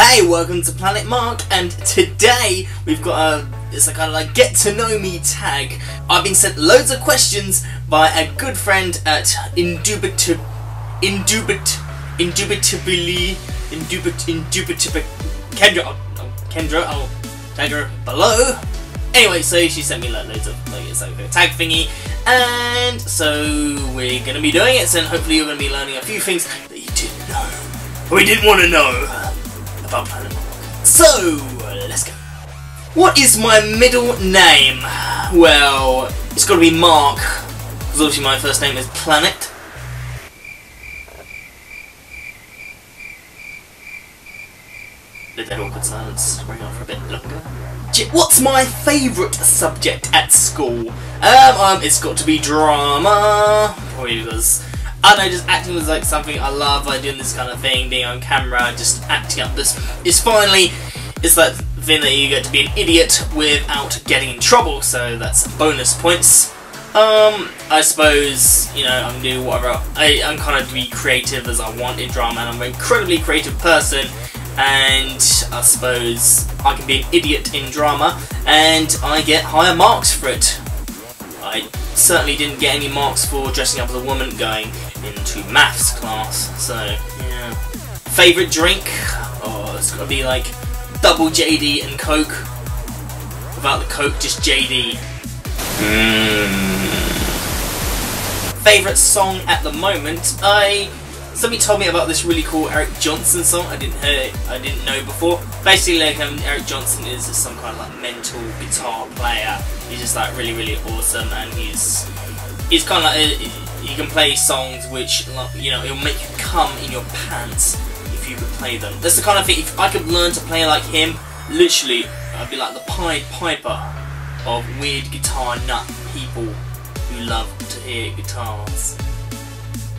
Hey, welcome to Planet Mark, and today we've got it's a kind of like get to know me tag. I've been sent loads of questions by a good friend at Indubitably Kendra, I'll tag her below. Anyway, so she sent me loads of it's like a tag thingy, and so we're gonna be doing it, and hopefully you're gonna be learning a few things that you didn't know, or we didn't want to know about Planet Mark. So let's go. What is my middle name? Well, it's got to be Mark, because obviously my first name is Planet. The dead awkward silence ring on for a bit longer. What's my favourite subject at school? It's got to be drama. Probably because I don't know, just acting was like something I love. Like doing this kind of thing, being on camera, just acting up. This is finally, it's like the thing that you get to be an idiot without getting in trouble. So that's bonus points. I suppose, you know, I can do whatever. I'm kind of be creative as I want in drama, and I'm an incredibly creative person. And I suppose I can be an idiot in drama, and I get higher marks for it. I certainly didn't get any marks for dressing up as a woman going into maths class, so yeah. Favourite drink? Oh, it's got to be like double JD and Coke. Without the Coke, just JD. Favourite song at the moment? Somebody told me about this really cool Eric Johnson song. I didn't know before. Basically, like Eric Johnson is just some kind of like mental guitar player. He's just like really awesome, and he's kind of like he can play songs which, you know, it'll make you come in your pants if you could play them. That's the kind of thing. If I could learn to play like him, literally, I'd be like the Pied Piper of weird guitar nut people who love to hear guitars.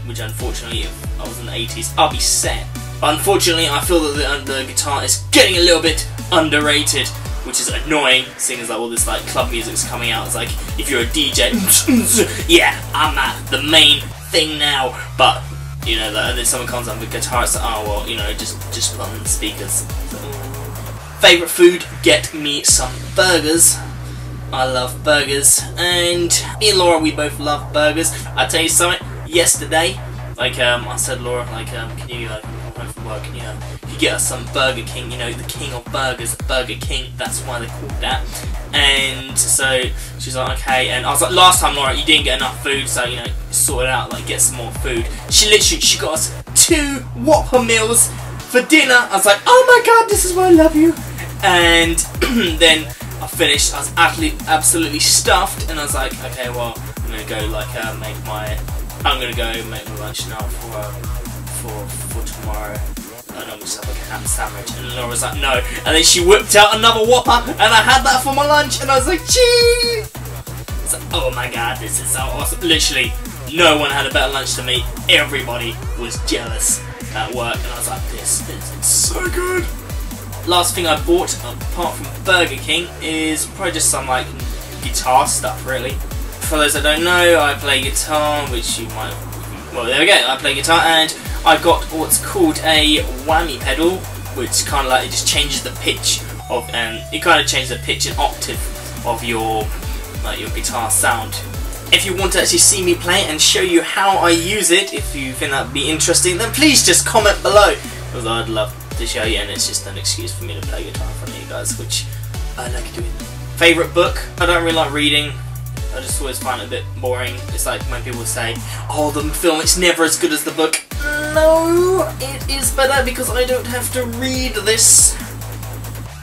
Which unfortunately, if I was in the 80s, I'll be set. But unfortunately, I feel that the guitar is getting a little bit underrated, which is annoying, seeing as like all this like club music's coming out. It's like, if you're a DJ, yeah, I'm at the main thing now. But you know, then someone comes on with guitar, it's like, oh well, you know, just put on the speakers. Favourite food? Get me some burgers. I love burgers, and me and Laura, we both love burgers. I tell you something. Yesterday, like I said, Laura, like can you come home from work and you get us some Burger King, you know, the king of burgers, Burger King, that's why they called that. And so she's like, okay, and I was like, last time, Laura, you didn't get enough food, so you know, sort it out, like get some more food. She got us 2 Whopper meals for dinner. I was like, oh my god, this is why I love you. And then I finished, I was absolutely stuffed, and I was like, okay, well, I'm gonna go like I'm gonna go make my lunch now for tomorrow. And I'm just have like a ham sandwich. And Laura was like, no. And then she whipped out another Whopper, and I had that for my lunch, and I was like, gee! It's like, oh my god, this is so awesome. Literally, no one had a better lunch than me. Everybody was jealous at work, and I was like, this is so good. Last thing I bought, apart from Burger King, is probably just some like guitar stuff, really. For those that don't know, I play guitar, which you might... Well, there we go, I play guitar, and I got what's called a whammy pedal, which kind of like, it just changes the pitch of, it kind of changes the pitch and octave of your guitar sound. If you want to actually see me play and show you how I use it, if you think that would be interesting, then please just comment below, because I'd love to show you, and it's just an excuse for me to play guitar in front of you guys, which I like doing. Favourite book? I don't really like reading. I just always find it a bit boring. It's like when people say, oh, the film, it's never as good as the book. No, it is better because I don't have to read this.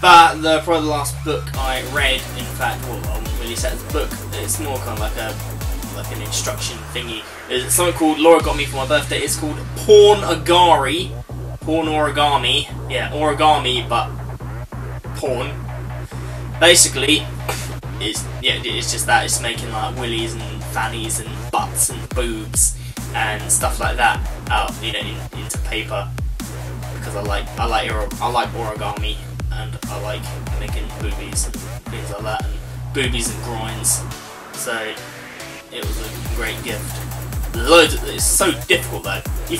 But probably the last book I read, in fact, well, I wouldn't really say it's a book. It's more kind of like an instruction thingy. It's something called, Laura got me for my birthday, it's called Porn Origami. Yeah, origami, but porn. Basically, it's just that, it's making like willies and fannies and butts and boobs and stuff like that out, you know, into paper, because I like origami, and I like making boobies and things like that, and boobies and groins. So it was a great gift. Loads of, it's so difficult though. You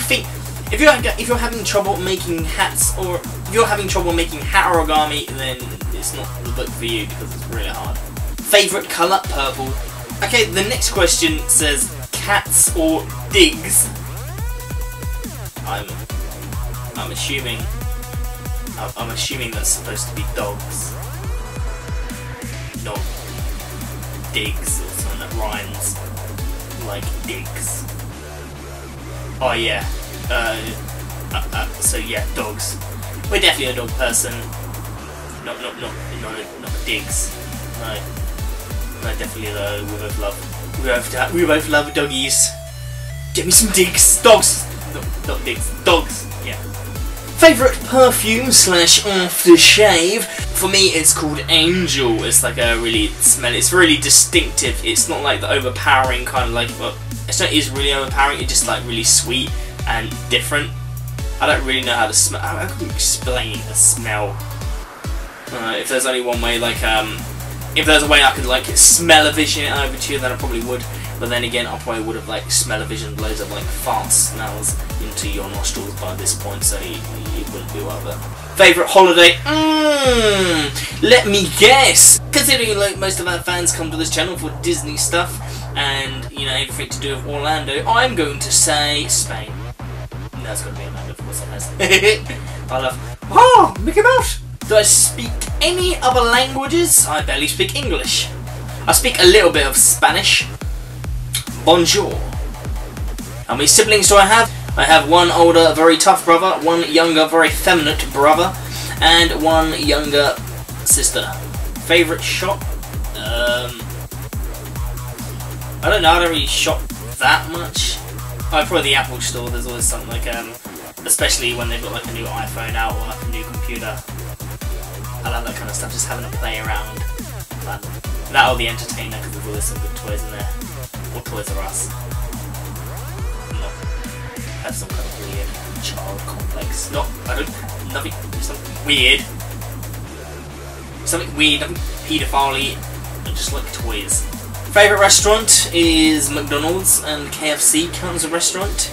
think If you're having trouble making hats, or if you're having trouble making hat origami, then it's not the book for you because it's really hard. Favorite color? Purple. Okay, the next question says cats or digs. I'm assuming that's supposed to be dogs, not digs or something that rhymes like digs. Oh yeah. So yeah, dogs. We're definitely a dog person. Not digs. No, definitely though. We both love doggies. Get me some digs. Dogs. Not digs. Dogs. Yeah. Favorite perfume / aftershave? For me, it's called Angel. It's like a really smelly. It's really distinctive. It's not like the overpowering kind of like. Well, it's not. It's really overpowering. It's just like really sweet and different. I don't really know how to smell. How can you explain a smell? If there's only one way, like if there's a way I could like smell-o-vision it over to you, then I probably would. But then again, I probably would have like smell-o-visioned loads of like fart smells into your nostrils by this point, so it wouldn't be worth it. Favorite holiday? Let me guess. Considering like most of our fans come to this channel for Disney stuff and you know everything to do with Orlando, I'm going to say Spain. No, it's got to be Orlando, of course it has. I love. Oh, Mickey Mouse. Do I speak any other languages? I barely speak English. I speak a little bit of Spanish. Bonjour. How many siblings do I have? I have one older, very tough brother, one younger, very feminine brother, and one younger sister. Favorite shop? I don't know, I don't really shop that much. Oh, probably the Apple store. There's always something like, especially when they've got like a new iPhone out or like a new computer. I love that kind of stuff, just having a play around. That or the Entertainer, because there's always some good toys in there. Or Toys R Us. Have some kind of weird child complex. Nothing weird. Something weird, nothing paedophile-y. I just like toys. Favourite restaurant is McDonald's, and KFC counts as a restaurant.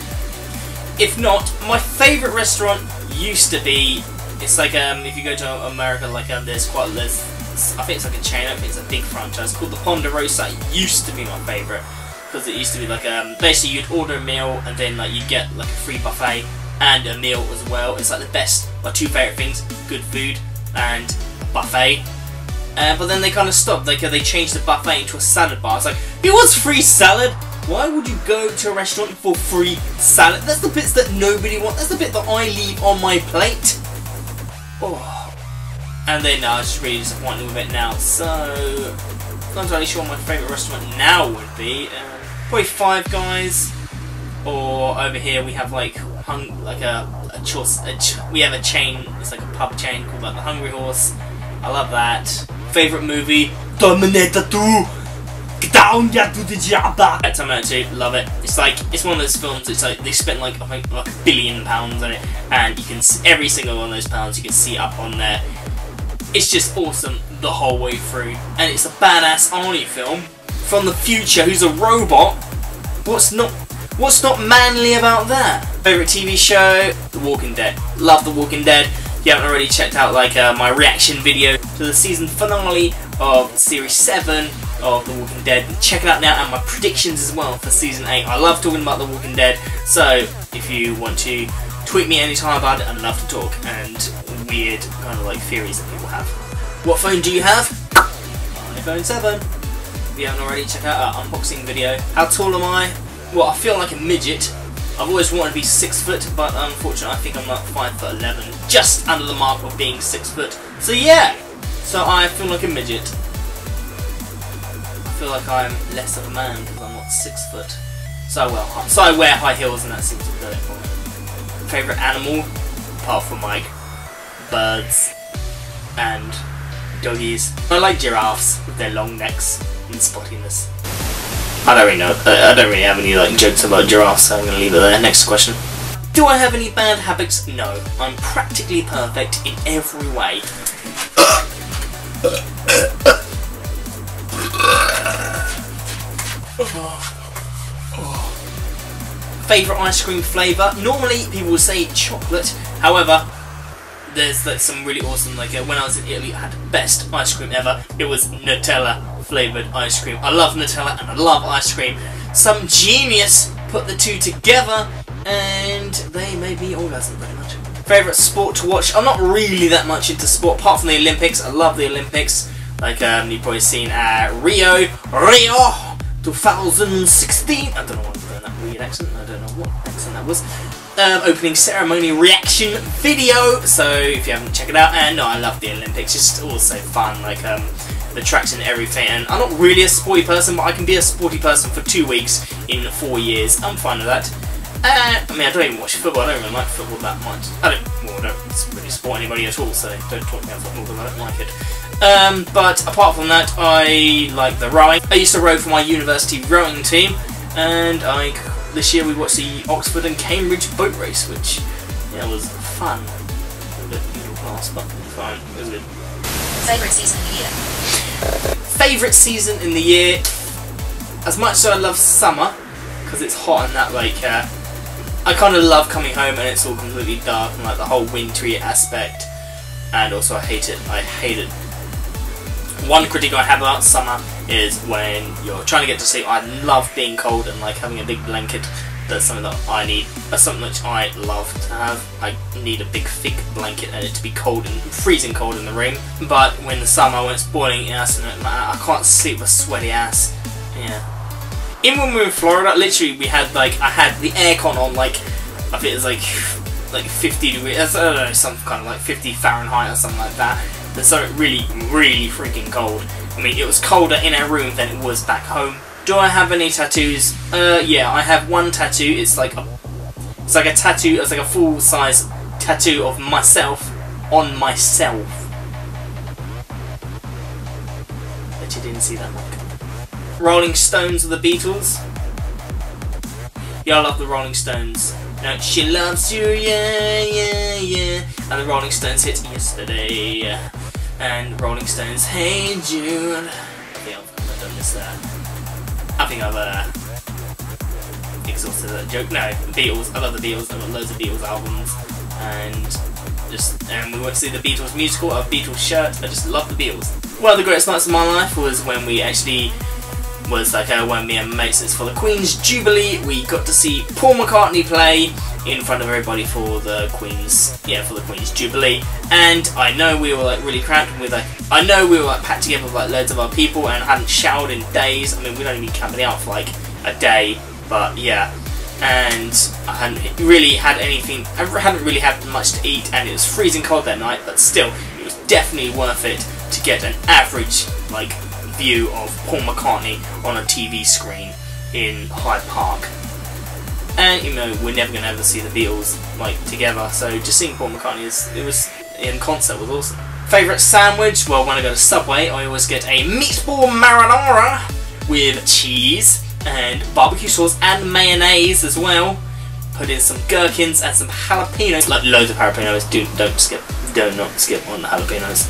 If not, my favourite restaurant used to be. It's like if you go to America, like there's I think it's like a chain. I think it's a big franchise called the Ponderosa. It used to be my favourite because it used to be like basically you'd order a meal and then like you get like a free buffet and a meal as well. It's like the best. My two favourite things: good food and a buffet. But then they kind of stopped. Like they changed the buffet into a salad bar. It's like it was free salad. Why would you go to a restaurant for free salad? That's the bits that nobody wants. That's the bit that I leave on my plate. Oh. And then I was just really disappointed with it now. So I'm not entirely sure what my favourite restaurant now would be. Probably Five Guys, or over here we have like we have a chain. It's like a pub chain called like the Hungry Horse. I love that. Favourite movie? Terminator 2. Down to the job. Terminator 2, love it. It's one of those films. It's like they spent like I think like £1 billion on it, and you can see every single one of those pounds. You can see up on there. It's just awesome the whole way through, and it's a badass Arnie film from the future who's a robot. What's not manly about that? Favorite TV show? The Walking Dead. Love The Walking Dead. If you haven't already checked out like my reaction video to the season finale of series 7 of The Walking Dead, check it out now, and my predictions as well for season 8. I love talking about The Walking Dead, so if you want to tweet me anytime about it, I'd love to talk, and weird kind of like theories that people have. What phone do you have? iPhone 7. If you haven't already, check out our unboxing video. How tall am I? Well, I feel like a midget. I've always wanted to be 6 foot, but unfortunately I think I'm like 5'11", just under the mark of being 6 foot. So yeah, so I feel like a midget. I feel like I'm less of a man because I'm not 6 foot. So I wear high heels, and that seems to do it for me. Favorite animal, apart from like birds and doggies. I like giraffes with their long necks and spottiness. I don't really know. I don't really have any like jokes about giraffes, so I'm going to leave it there. Next question. Do I have any bad habits? No. I'm practically perfect in every way. Favourite ice cream flavour? Normally people will say chocolate, however, there's like some really awesome, like when I was in Italy I had the best ice cream ever. It was Nutella flavoured ice cream. I love Nutella and I love ice cream. Some genius put the two together and they made me orgasm pretty much. Favourite sport to watch? I'm not really that much into sport apart from the Olympics. I love the Olympics. Like you've probably seen Rio 2016. I don't know what I'm doing that weird accent. I don't know what accent that was. Opening ceremony reaction video. So if you haven't checked it out, and no, I love the Olympics. It's just also fun. Like the tracks and everything. And I'm not really a sporty person, but I can be a sporty person for 2 weeks in 4 years. I'm fine with that. I mean, I don't even watch football. I don't even like football that much. I don't really support anybody at all. So don't talk about football because I don't like it. But apart from that, I like the rowing. I used to row for my university rowing team, and this year we watched the Oxford and Cambridge boat race, which was fun. A bit middle class, but fine. It was good. Favourite season in the year? Favourite season in the year? As much as I love summer, because it's hot and that, like, I kind of love coming home and it's all completely dark and like the whole wintry aspect. And also I hate it. I hate it. One critique I have about summer is when you're trying to get to sleep. I love being cold and like having a big blanket. That's something that I need. That's something which I love to have. I need a big thick blanket and it to be cold and freezing cold in the room. But when the summer, when it's boiling ass and I can't sleep with a sweaty ass. Yeah. Even when we were in Florida, literally we had like, I had the aircon on like, I think it was like 50 degrees, I don't know, some kind of like 50 Fahrenheit or something like that. It's so really, really freaking cold. I mean, it was colder in our room than it was back home. Do I have any tattoos? Yeah, I have one tattoo. It's like a tattoo. It's like a full-size tattoo of myself on myself. Bet you didn't see that one. Rolling Stones or the Beatles? Yeah, I love the Rolling Stones. No, she loves you, yeah, yeah, yeah. And the Rolling Stones hit yesterday. And Rolling Stones, hey Jude. I think I've done this there. I think I've exhausted that joke. No, Beatles. I love the Beatles. I've got loads of Beatles albums. And we went to see the Beatles musical. I have a Beatles shirt. I just love the Beatles. One of the greatest nights of my life was when we actually when me and mates, it's for the Queen's Jubilee, we got to see Paul McCartney play in front of everybody for the Queen's Jubilee. And I know we were like really cramped with I know we were like packed together with like loads of other people and hadn't showered in days. I mean, we'd only been camping out for like a day, but yeah. And I hadn't really had anything, I hadn't really had much to eat, and it was freezing cold that night, but still, it was definitely worth it to get an average like view of Paul McCartney on a TV screen in Hyde Park. And you know, we're never going to ever see the Beatles like together, so just seeing Paul McCartney in concert was awesome. Favourite sandwich? Well, when I go to Subway, I always get a meatball marinara with cheese and barbecue sauce and mayonnaise as well. Put in some gherkins and some jalapenos, like loads of jalapenos. Do not skip on the jalapenos.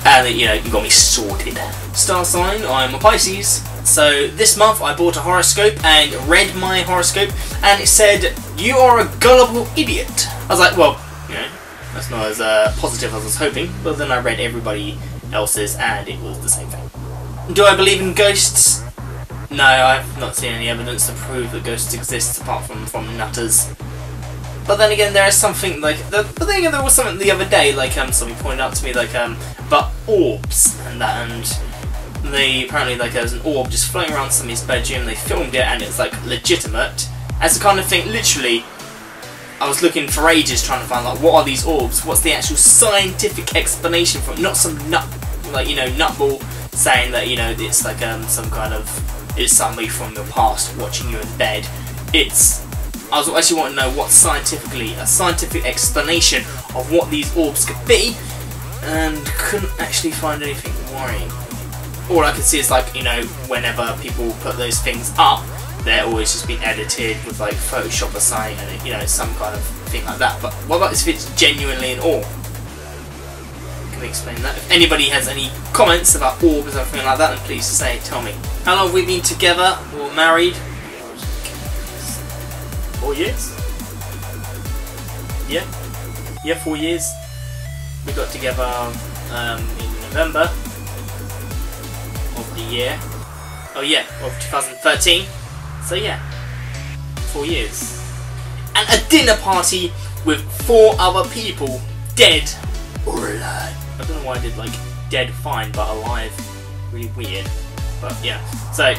And you know, you got me sorted. Star sign, I'm a Pisces. So this month I bought a horoscope and read my horoscope, and it said, "You are a gullible idiot." I was like, well, you know, that's not as positive as I was hoping. But then I read everybody else's, and it was the same thing. Do I believe in ghosts? No, I've not seen any evidence to prove that ghosts exist apart from nutters. But then again, there is something like, but then again, there was something the other day, like somebody pointed out to me, like about orbs and that, and they apparently like there was an orb just floating around somebody's bedroom. They filmed it, and it's like legitimate as the kind of thing. Literally, I was looking for ages trying to find like what are these orbs? What's the actual scientific explanation for it? Not some nutball saying that it's like some kind of it's somebody from your past watching you in bed. I was actually wanting to know what a scientific explanation of what these orbs could be, and couldn't actually find anything worrying. All I could see is like, whenever people put those things up, they're always just been edited with like Photoshop or something, and some kind of thing like that. But what about if it's genuinely an orb? Can we explain that? If anybody has any comments about orbs or anything like that, then please tell me. How long have we been together or married? 4 years. Yeah, 4 years. We got together in November of the year. Oh yeah, of 2013. So yeah, 4 years. And a dinner party with 4 other people, dead or alive. I don't know why I did like dead fine but alive. Really weird. But yeah. So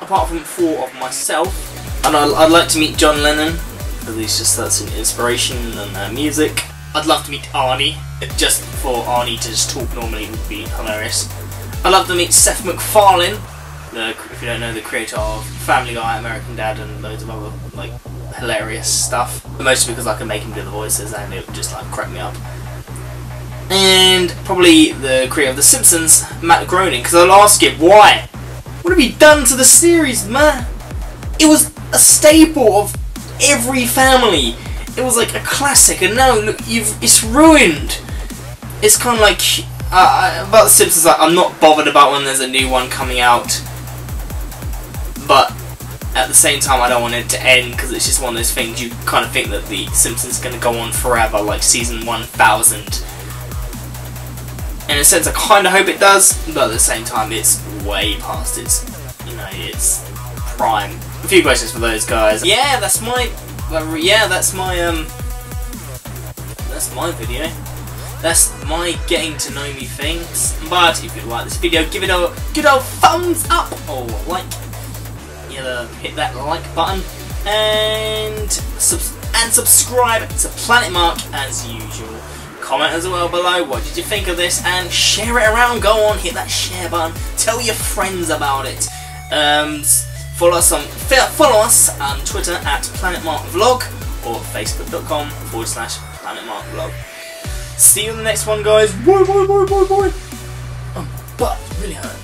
apart from 4 of myself, and I'd like to meet John Lennon, because he's just that's an inspiration and music. I'd love to meet Arnie, just for Arnie to just talk normally would be hilarious. I'd love to meet Seth MacFarlane, if you don't know, the creator of Family Guy, American Dad, and loads of other like hilarious stuff. Mostly because I can make him do the voices and it would just like crack me up. And probably the creator of The Simpsons, Matt Groening, because I'll ask him why. What have you done to the series, man? It was a staple of every family. It was like a classic, and now look, it's ruined. It's kind of like about The Simpsons. Like, I'm not bothered about when there's a new one coming out, but at the same time, I don't want it to end because it's just one of those things you kind of think that The Simpsons is going to go on forever, like season 1000. In a sense, I kind of hope it does, but at the same time, it's way past its, its prime. A few questions for those guys. Yeah, that's my video. That's my getting to know me things. But if you like this video, give it a good old thumbs up or like. Hit that like button and subscribe to Planet Mark as usual. Comment as well below what did you think of this and share it around. Go on, hit that share button. Tell your friends about it. Follow us on Twitter at PlanetMarkVlog or Facebook.com/PlanetMarkVlog. See you in the next one, guys. Bye. My butt really hurt.